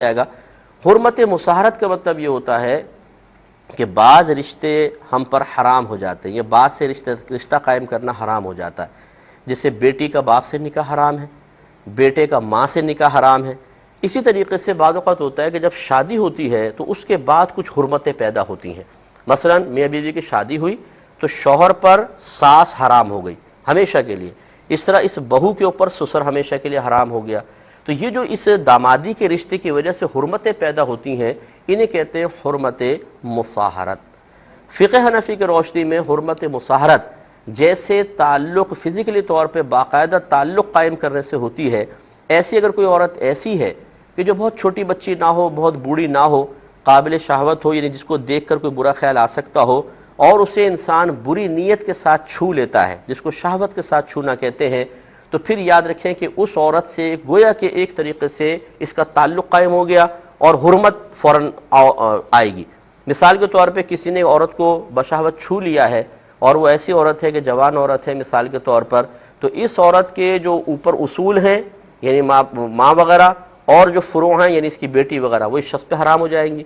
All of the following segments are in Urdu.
جائے گا۔ حرمت مصاہرت کا مطلب یہ ہوتا ہے کہ بعض رشتے ہم پر حرام ہو جاتے ہیں، یہ بعض سے رشتہ قائم کرنا حرام ہو جاتا ہے، جیسے بیٹی کا باپ سے نکاح حرام ہے، بیٹے کا ماں سے نکاح حرام ہے۔ اسی طریقے سے بعض اوقات ہوتا ہے کہ جب شادی ہوتی ہے تو اس کے بعد کچھ حرمتیں پیدا ہوتی ہیں۔ مثلا میاں بیوی کی شادی ہوئی تو شوہر پر ساس حرام ہو گئی ہمیشہ کے لیے، اس طرح اس بہو کے اوپر سسر ہمیشہ کے لیے حرام ہو گیا۔ تو یہ جو اس دامادی کے رشتے کی وجہ سے حرمتیں پیدا ہوتی ہیں، انہیں کہتے ہیں حرمت مصاہرت۔ فقہ حنفی کے روشنی میں حرمت مصاہرت جیسے تعلق فزیکلی طور پہ باقاعدہ تعلق قائم کرنے سے ہوتی ہے، ایسی اگر کوئی عورت ایسی ہے کہ جو بہت چھوٹی بچی نہ ہو، بہت بوڑھی نہ ہو، قابل شہوت ہو، یعنی جس کو دیکھ کر کوئی برا خیال آ سکتا ہو، اور اسے انسان بری نیت کے ساتھ چھو لیتا ہے، جس کو شہوت کے ساتھ چھونا کہتے ہیں، تو پھر یاد رکھیں کہ اس عورت سے گویا کہ ایک طریقے سے اس کا تعلق قائم ہو گیا اور حرمت فوراً آئے گی۔ مثال کے طور پہ کسی نے عورت کو بشہوت چھو لیا ہے اور وہ ایسی عورت ہے کہ جوان عورت ہے مثال کے طور پر، تو اس عورت کے جو اوپر اصول ہیں یعنی ماں وغیرہ، اور جو فروع ہیں یعنی اس کی بیٹی وغیرہ، وہ اس شخص پہ حرام ہو جائیں گی،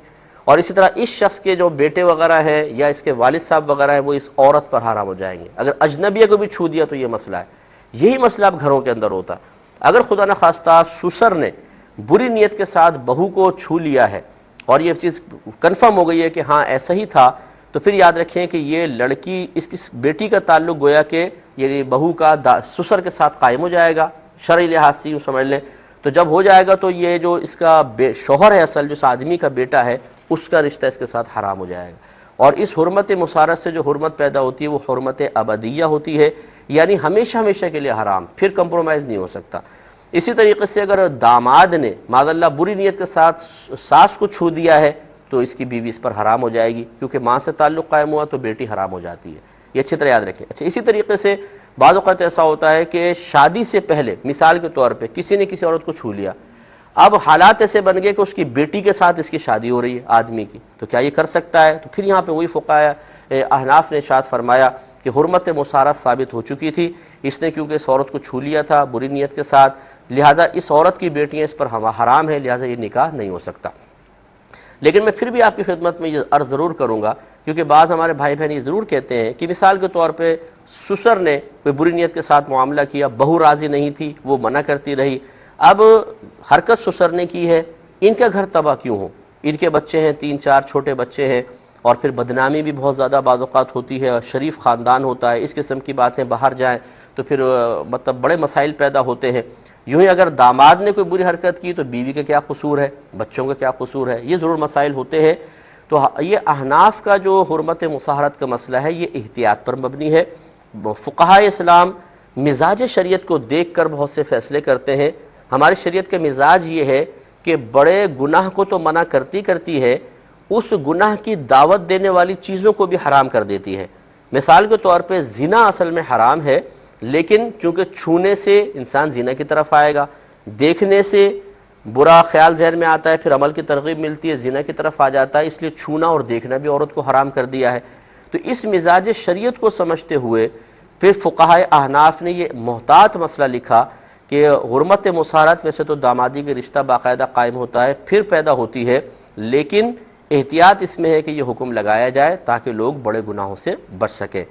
اور اسی طرح اس شخص کے جو بیٹے وغیرہ ہیں یا اس کے والد صاحب وغیرہ ہیں وہ اس عورت پر حرام ہو جائیں گے۔ اگر اجنبیہ کو بھی چھو دیا تو یہ مسئلہ ہے۔ یہی مسئلہ اب گھروں کے اندر ہوتا ہے۔ اگر خدا نخواستہ سسر نے بری نیت کے ساتھ بہو کو چھو لیا ہے اور یہ چیز کنفرم ہو گئی ہے کہ ہاں ایسا ہی تھا، تو پھر یاد رکھیں کہ یہ لڑکی اس کی بیٹی کا تعلق گویا کہ یعنی بہو کا سسر کے ساتھ قائم ہو جائے گا، شرعی لحاظ سے یوں سمجھ لیں۔ تو جب ہو جائے گا تو یہ جو اس کا شوہر ہے اصل، جو اس آدمی کا بیٹا ہے، اس کا رشتہ اس کے ساتھ حرام ہو جائے گا۔ اور اس حرمت مصاہرت سے جو حرمت پیدا ہوتی ہے وہ حرمت ابدیہ ہوتی ہے، یعنی ہمیشہ ہمیشہ کے لیے حرام، پھر کمپرومائز نہیں ہو سکتا۔ اسی طریقے سے اگر داماد نے معاذ اللہ بری نیت کے ساتھ ساس کو چھو دیا ہے تو اس کی بیوی اس پر حرام ہو جائے گی، کیونکہ ماں سے تعلق قائم ہوا تو بیٹی حرام ہو جاتی ہے۔ یہ اچھی طرح یاد رکھیں۔ اچھا، اسی طریقے سے بعض اوقات ایسا ہوتا ہے کہ شادی سے پہلے مثال کے طور پہ کسی نے کسی عورت کو چھو لیا، اب حالات ایسے بن گئے کہ اس کی بیٹی کے ساتھ اس کی شادی ہو رہی ہے آدمی کی، تو کیا یہ کر سکتا ہے؟ تو پھر یہاں پہ وہی فقہاء احناف نے ارشاد فرمایا کہ حرمت مصاہرت ثابت ہو چکی تھی، اس نے کیونکہ اس عورت کو چھو لیا تھا بری نیت کے ساتھ، لہٰذا اس عورت کی بیٹیاں اس پر حرام ہے، لہٰذا یہ نکاح نہیں ہو سکتا۔ لیکن میں پھر بھی آپ کی خدمت میں یہ عرض ضرور کروں گا، کیونکہ بعض ہمارے بھائی بہن یہ ضرور کہتے ہیں کہ مثال کے طور پہ سسر نے کوئی بری نیت کے ساتھ معاملہ کیا، بہو راضی نہیں تھی، وہ منع کرتی رہی، اب حرکت سسر نے کی ہے، ان کا گھر تباہ کیوں ہو؟ ان کے بچے ہیں، 3-4 چھوٹے بچے ہیں، اور پھر بدنامی بھی بہت زیادہ بعض اوقات ہوتی ہے، اور شریف خاندان ہوتا ہے، اس قسم کی باتیں باہر جائیں تو پھر مطلب بڑے مسائل پیدا ہوتے ہیں۔ یوں ہی اگر داماد نے کوئی بری حرکت کی تو بیوی کا کیا قصور ہے، بچوں کا کیا قصور ہے، یہ ضرور مسائل ہوتے ہیں۔ تو یہ احناف کا جو حرمت مصاہرت کا مسئلہ ہے یہ احتیاط پر مبنی ہے۔ فقہائے اسلام مزاج شریعت کو دیکھ کر بہت سے فیصلے کرتے ہیں۔ ہماری شریعت کا مزاج یہ ہے کہ بڑے گناہ کو تو منع کرتی ہے، اس گناہ کی دعوت دینے والی چیزوں کو بھی حرام کر دیتی ہے۔ مثال کے طور پہ زنا اصل میں حرام ہے، لیکن چونکہ چھونے سے انسان زنا کی طرف آئے گا، دیکھنے سے برا خیال ذہن میں آتا ہے، پھر عمل کی ترغیب ملتی ہے، زنا کی طرف آ جاتا ہے، اس لیے چھونا اور دیکھنا بھی عورت کو حرام کر دیا ہے۔ تو اس مزاج شریعت کو سمجھتے ہوئے پھر فقہائے احناف نے یہ محتاط مسئلہ لکھا کہ حرمت مصاہرت ویسے تو دامادی کے رشتہ باقاعدہ قائم ہوتا ہے، پھر پیدا ہوتی ہے، لیکن احتیاط اس میں ہے کہ یہ حکم لگایا جائے تاکہ لوگ بڑے گناہوں سے بچ سکیں۔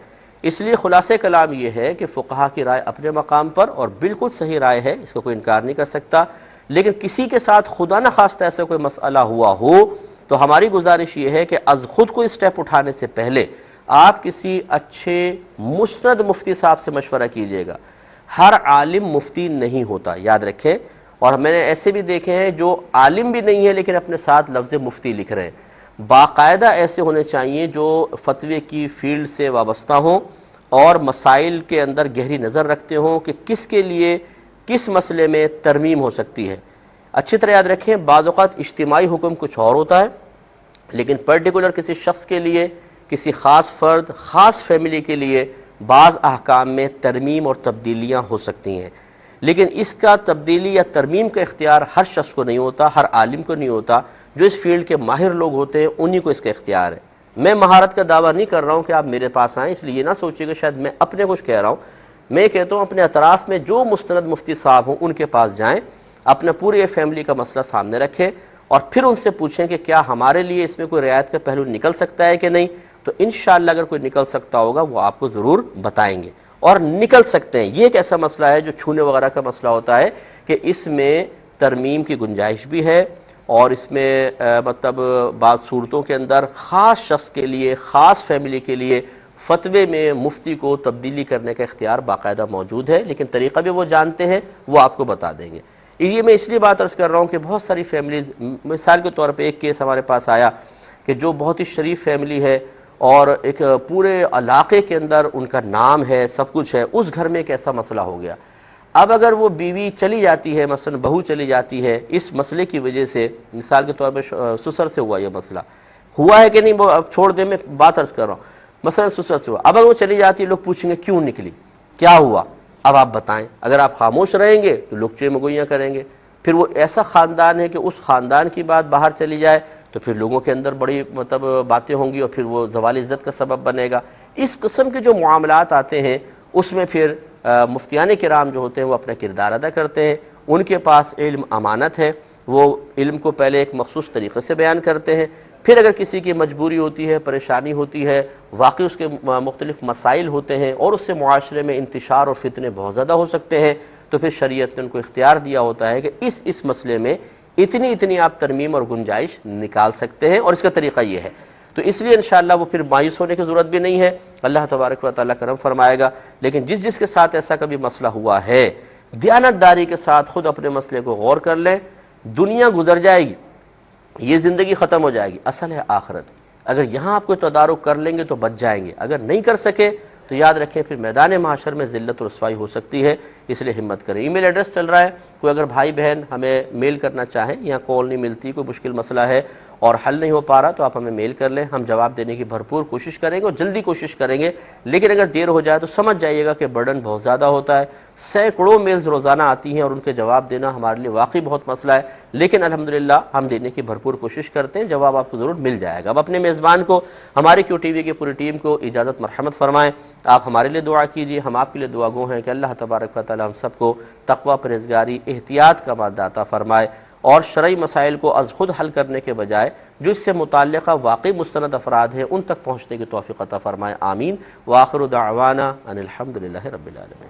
اس لیے خلاصہ کلام یہ ہے کہ فقہا کی رائے اپنے مقام پر اور بالکل صحیح رائے ہے، اس کو کوئی انکار نہیں کر سکتا، لیکن کسی کے ساتھ خدا نخواستہ ایسا کوئی مسئلہ ہوا ہو تو ہماری گزارش یہ ہے کہ از خود کوئی سٹیپ اٹھانے سے پہلے آپ کسی اچھے مستند مفتی صاحب سے مشورہ کیجیے گا۔ ہر عالم مفتی نہیں ہوتا، یاد رکھیں، اور میں نے ایسے بھی دیکھے ہیں جو عالم بھی نہیں ہے لیکن اپنے ساتھ لفظ مفتی لکھ رہے ہیں۔ باقاعدہ ایسے ہونے چاہیے جو فتوے کی فیلڈ سے وابستہ ہوں اور مسائل کے اندر گہری نظر رکھتے ہوں کہ کس کے لیے کس مسئلے میں ترمیم ہو سکتی ہے۔ اچھی طرح یاد رکھیں، بعض اوقات اجتماعی حکم کچھ اور ہوتا ہے، لیکن پرٹیکولر کسی شخص کے لیے، کسی خاص فرد، خاص فیملی کے لیے بعض احکام میں ترمیم اور تبدیلیاں ہو سکتی ہیں، لیکن اس کا تبدیلی یا ترمیم کا اختیار ہر شخص کو نہیں ہوتا، ہر عالم کو نہیں ہوتا۔ جو اس فیلڈ کے ماہر لوگ ہوتے ہیں انہی کو اس کا اختیار ہے۔ میں مہارت کا دعویٰ نہیں کر رہا ہوں کہ آپ میرے پاس آئیں، اس لیے یہ نہ سوچیے کہ شاید میں اپنے کچھ کہہ رہا ہوں، میں کہتا ہوں اپنے اطراف میں جو مستند مفتی صاحب ہوں ان کے پاس جائیں، اپنا پوری فیملی کا مسئلہ سامنے رکھیں، اور پھر ان سے پوچھیں کہ کیا ہمارے لیے اس میں کوئی رعایت کا پہلو نکل سکتا ہے کہ نہیں، تو انشاءاللہ اگر کوئی نکل سکتا ہوگا وہ آپ کو ضرور بتائیں گے، اور نکل سکتے ہیں۔ یہ ایک ایسا مسئلہ ہے جو چھونے وغیرہ کا مسئلہ ہوتا ہے کہ اس میں ترمیم کی گنجائش بھی ہے، اور اس میں مطلب بعض صورتوں کے اندر خاص شخص کے لیے، خاص فیملی کے لیے فتوے میں مفتی کو تبدیلی کرنے کا اختیار باقاعدہ موجود ہے، لیکن طریقہ بھی وہ جانتے ہیں، وہ آپ کو بتا دیں گے۔ یہ میں اس لیے بات عرض کر رہا ہوں کہ بہت ساری فیملیز، مثال کے طور پہ ایک کیس ہمارے پاس آیا کہ جو بہت ہی شریف فیملی ہے اور ایک پورے علاقے کے اندر ان کا نام ہے، سب کچھ ہے، اس گھر میں ایک ایسا مسئلہ ہو گیا۔ اب اگر وہ بیوی چلی جاتی ہے، مثلا بہو چلی جاتی ہے، اس مسئلے کی وجہ سے، مثال کے طور پہ سسر سے ہوا یہ مسئلہ، ہوا ہے کہ نہیں وہ اب چھوڑ دیں، میں بات عرض کر رہا ہوں، مثلا سسر سے ہوا، اب اگر وہ چلی جاتی ہے لوگ پوچھیں گے کیوں نکلی، کیا ہوا، اب آپ بتائیں۔ اگر آپ خاموش رہیں گے تو لوگ چوئے مگوئیاں کریں گے، پھر وہ ایسا خاندان ہے کہ اس خاندان کی بات باہر چلی جائے تو پھر لوگوں کے اندر بڑی مطلب باتیں ہوں گی، اور پھر وہ زوال عزت کا سبب بنے گا۔ اس قسم کے جو معاملات آتے ہیں اس میں پھر مفتیان کرام جو ہوتے ہیں وہ اپنا کردار ادا کرتے ہیں، ان کے پاس علم امانت ہے، وہ علم کو پہلے ایک مخصوص طریقے سے بیان کرتے ہیں، پھر اگر کسی کی مجبوری ہوتی ہے، پریشانی ہوتی ہے، واقعی اس کے مختلف مسائل ہوتے ہیں اور اس سے معاشرے میں انتشار اور فتنے بہت زیادہ ہو سکتے ہیں، تو پھر شریعت نے ان کو اختیار دیا ہوتا ہے کہ اس مسئلے میں اتنی آپ ترمیم اور گنجائش نکال سکتے ہیں، اور اس کا طریقہ یہ ہے۔ تو اس لیے انشاءاللہ وہ پھر مایوس ہونے کی ضرورت بھی نہیں ہے، اللہ تبارک و تعالیٰ کرم فرمائے گا۔ لیکن جس کے ساتھ ایسا کبھی مسئلہ ہوا ہے، دیانتداری کے ساتھ خود اپنے مسئلے کو غور کر لیں۔ دنیا گزر جائے گی، یہ زندگی ختم ہو جائے گی، اصل ہے آخرت۔ اگر یہاں آپ کوئی تدارک کر لیں گے تو بچ جائیں گے، اگر نہیں کر سکے تو یاد رکھیں پھر میدان محشر میں ذلت و رسوائی ہو سکتی ہے، اس لیے ہمت کریں۔ ای میل ایڈریس چل رہا ہے، کوئی اگر بھائی بہن ہمیں میل کرنا چاہیں، یہاں کال نہیں ملتی، کوئی مشکل مسئلہ ہے اور حل نہیں ہو پا رہا تو آپ ہمیں میل کر لیں، ہم جواب دینے کی بھرپور کوشش کریں گے اور جلدی کوشش کریں گے۔ لیکن اگر دیر ہو جائے تو سمجھ جائیے گا کہ برڈن بہت زیادہ ہوتا ہے، سینکڑوں میلز روزانہ آتی ہیں اور ان کے جواب دینا ہمارے لیے واقعی بہت مسئلہ ہے، لیکن الحمدللہ ہم دینے کی بھرپور کوشش کرتے ہیں، جواب آپ کو ضرور مل جائے گا۔ اب اپنے میزبان کو، ہماری کیو ٹی وی کی پوری ٹیم کو اجازت مرحمت فرمائیں، آپ ہمارے لیے دعا کیجیے، ہم آپ کے لیے دعا گو ہیں کہ اللہ تبارک و تعالی ہم سب کو تقوی، پرہیزگاری، احتیاط کا مادہ عطا فرمائے، اور شرعی مسائل کو از خود حل کرنے کے بجائے جو اس سے متعلقہ واقعی مستند افراد ہیں ان تک پہنچنے کی توفیق عطا فرمائے، آمین۔ وآخر دعوانا ان الحمدللہ رب العالمین۔